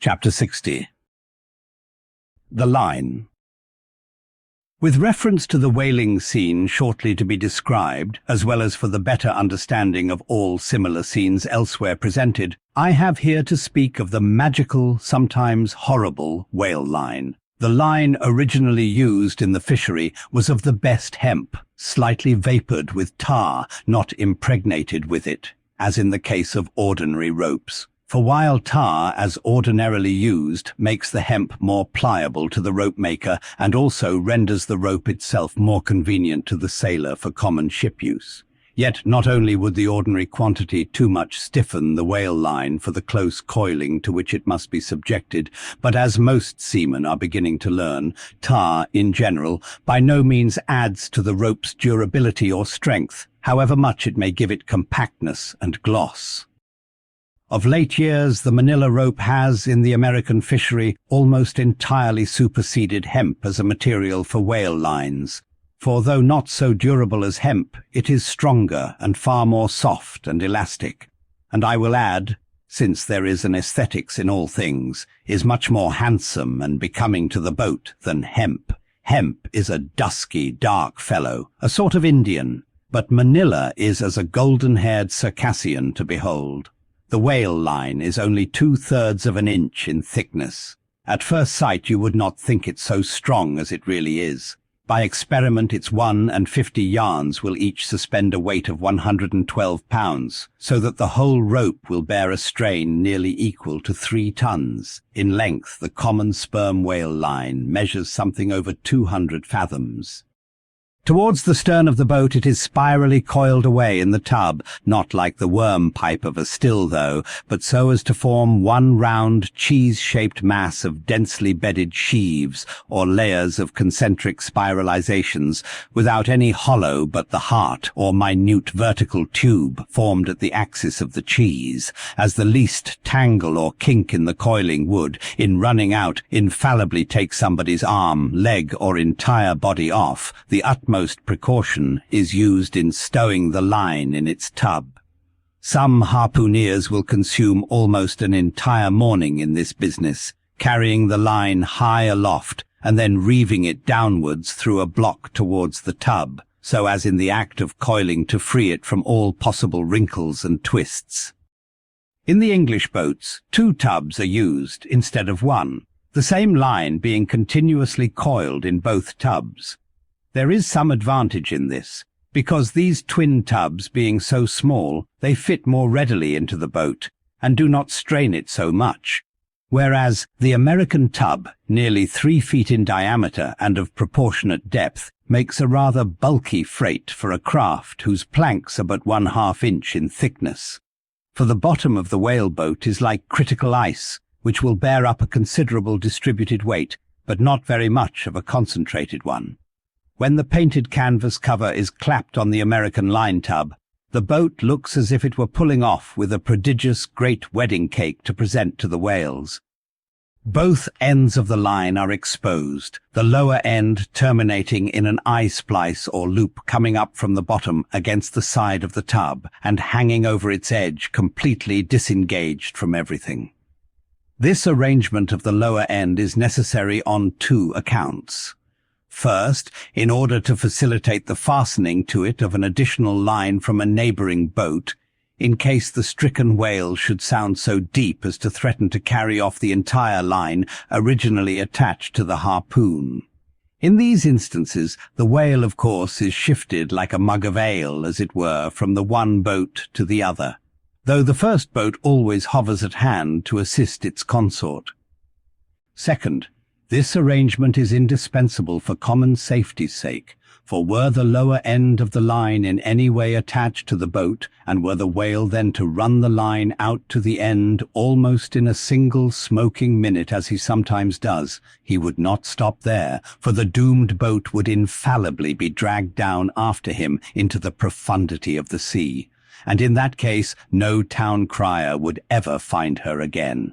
Chapter 60. The Line. With reference to the whaling scene shortly to be described, as well as for the better understanding of all similar scenes elsewhere presented, I have here to speak of the magical, sometimes horrible, whale line. The line originally used in the fishery was of the best hemp, slightly vapored with tar, not impregnated with it, as in the case of ordinary ropes. For while tar, as ordinarily used, makes the hemp more pliable to the rope maker and also renders the rope itself more convenient to the sailor for common ship use. Yet not only would the ordinary quantity too much stiffen the whale line for the close coiling to which it must be subjected, but as most seamen are beginning to learn, tar, in general, by no means adds to the rope's durability or strength, however much it may give it compactness and gloss. Of late years, the manila rope has, in the American fishery, almost entirely superseded hemp as a material for whale lines. For though not so durable as hemp, it is stronger and far more soft and elastic. And I will add, since there is an aesthetics in all things, is much more handsome and becoming to the boat than hemp. Hemp is a dusky, dark fellow, a sort of Indian, but manila is as a golden-haired Circassian to behold. The whale line is only 2/3 of an inch in thickness. At first sight you would not think it so strong as it really is. By experiment its 150 yarns will each suspend a weight of 112 pounds, so that the whole rope will bear a strain nearly equal to 3 tons. In length, the common sperm whale line measures something over 200 fathoms. Towards the stern of the boat it is spirally coiled away in the tub, not like the worm pipe of a still though, but so as to form one round cheese-shaped mass of densely bedded sheaves or layers of concentric spiralizations, without any hollow but the heart or minute vertical tube formed at the axis of the cheese, as the least tangle or kink in the coiling would, in running out, infallibly take somebody's arm, leg or entire body off. The utmost precaution is used in stowing the line in its tub. Some harpooneers will consume almost an entire morning in this business, carrying the line high aloft and then reeving it downwards through a block towards the tub, so as in the act of coiling to free it from all possible wrinkles and twists. In the English boats, 2 tubs are used instead of 1, the same line being continuously coiled in both tubs. There is some advantage in this, because these twin tubs being so small, they fit more readily into the boat, and do not strain it so much, whereas the American tub, nearly 3 feet in diameter and of proportionate depth, makes a rather bulky freight for a craft whose planks are but 1/2 inch in thickness. For the bottom of the whaleboat is like critical ice, which will bear up a considerable distributed weight, but not very much of a concentrated one. When the painted canvas cover is clapped on the American line tub, the boat looks as if it were pulling off with a prodigious great wedding cake to present to the whales. Both ends of the line are exposed, the lower end terminating in an eye-splice or loop coming up from the bottom against the side of the tub and hanging over its edge, completely disengaged from everything. This arrangement of the lower end is necessary on 2 accounts. First, in order to facilitate the fastening to it of an additional line from a neighbouring boat, in case the stricken whale should sound so deep as to threaten to carry off the entire line originally attached to the harpoon. In these instances, the whale, of course, is shifted like a mug of ale, as it were, from the one boat to the other, though the first boat always hovers at hand to assist its consort. Second, this arrangement is indispensable for common safety's sake, for were the lower end of the line in any way attached to the boat, and were the whale then to run the line out to the end almost in a single smoking minute as he sometimes does, he would not stop there, for the doomed boat would infallibly be dragged down after him into the profundity of the sea, and in that case no town crier would ever find her again.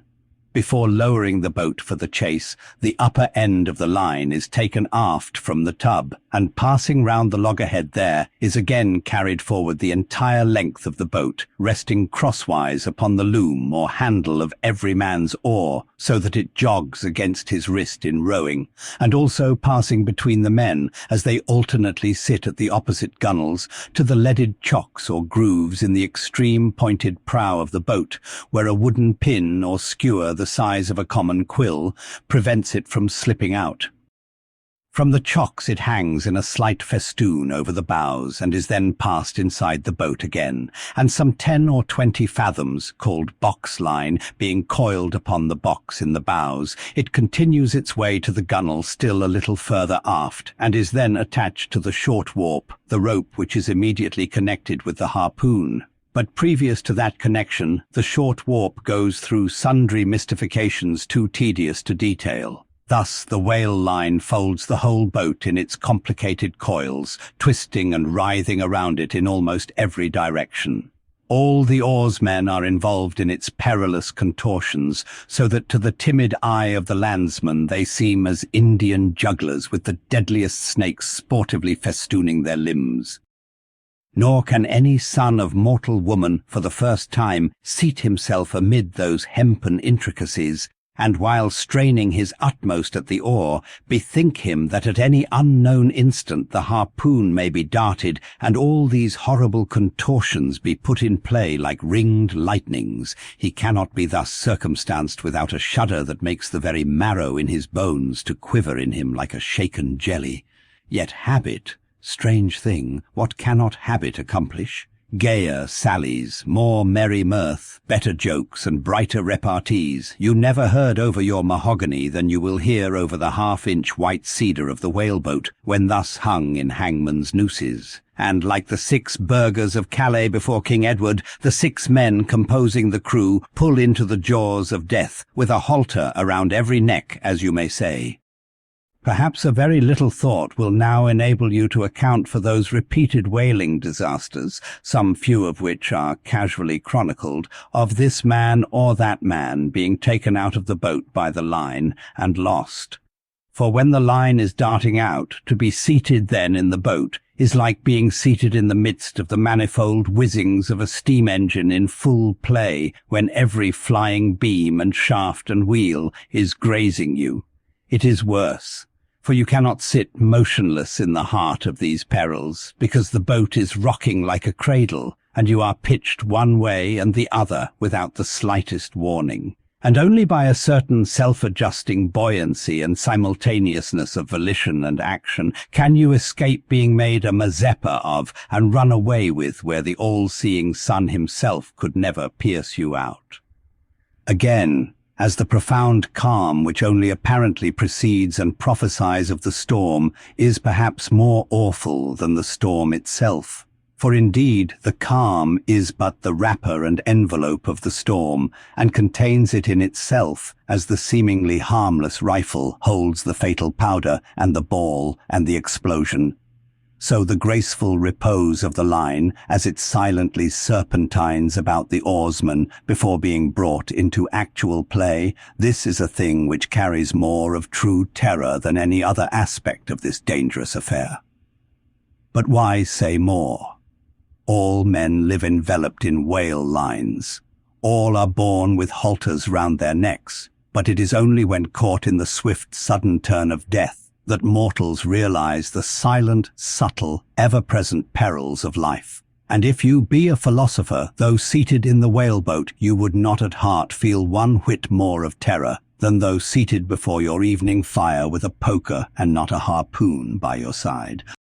Before lowering the boat for the chase, the upper end of the line is taken aft from the tub, and passing round the loggerhead there is again carried forward the entire length of the boat, resting crosswise upon the loom or handle of every man's oar, so that it jogs against his wrist in rowing, and also passing between the men as they alternately sit at the opposite gunwales to the leaded chocks or grooves in the extreme pointed prow of the boat, where a wooden pin or skewer the size of a common quill prevents it from slipping out. From the chocks it hangs in a slight festoon over the bows and is then passed inside the boat again, and some 10 or 20 fathoms, called box line, being coiled upon the box in the bows, it continues its way to the gunwale still a little further aft, and is then attached to the short warp, the rope which is immediately connected with the harpoon. But previous to that connection, the short warp goes through sundry mystifications too tedious to detail. Thus the whale line folds the whole boat in its complicated coils, twisting and writhing around it in almost every direction. All the oarsmen are involved in its perilous contortions, so that to the timid eye of the landsman they seem as Indian jugglers with the deadliest snakes sportively festooning their limbs. Nor can any son of mortal woman for the first time seat himself amid those hempen intricacies, and while straining his utmost at the oar, bethink him that at any unknown instant the harpoon may be darted, and all these horrible contortions be put in play like ringed lightnings. He cannot be thus circumstanced without a shudder that makes the very marrow in his bones to quiver in him like a shaken jelly. Yet habit, strange thing, what cannot habit accomplish? Gayer sallies, more merry mirth, better jokes and brighter repartees you never heard over your mahogany than you will hear over the half-inch white cedar of the whaleboat when thus hung in hangman's nooses. And like the 6 burghers of Calais before King Edward, the 6 men composing the crew pull into the jaws of death, with a halter around every neck, as you may say. Perhaps a very little thought will now enable you to account for those repeated whaling disasters, some few of which are casually chronicled, of this man or that man being taken out of the boat by the line and lost. For when the line is darting out, to be seated then in the boat is like being seated in the midst of the manifold whizzings of a steam engine in full play, when every flying beam and shaft and wheel is grazing you. It is worse, for you cannot sit motionless in the heart of these perils, because the boat is rocking like a cradle, and you are pitched one way and the other without the slightest warning. And only by a certain self-adjusting buoyancy and simultaneousness of volition and action can you escape being made a Mazeppa of and run away with where the all-seeing sun himself could never pierce you out. Again, as the profound calm which only apparently precedes and prophesies of the storm is perhaps more awful than the storm itself. For indeed the calm is but the wrapper and envelope of the storm, and contains it in itself, as the seemingly harmless rifle holds the fatal powder and the ball and the explosion. So the graceful repose of the line, as it silently serpentines about the oarsman before being brought into actual play, this is a thing which carries more of true terror than any other aspect of this dangerous affair. But why say more? All men live enveloped in whale lines. All are born with halters round their necks, but it is only when caught in the swift, sudden turn of death that mortals realize the silent, subtle, ever-present perils of life. And if you be a philosopher, though seated in the whaleboat, you would not at heart feel one whit more of terror than though seated before your evening fire with a poker and not a harpoon by your side.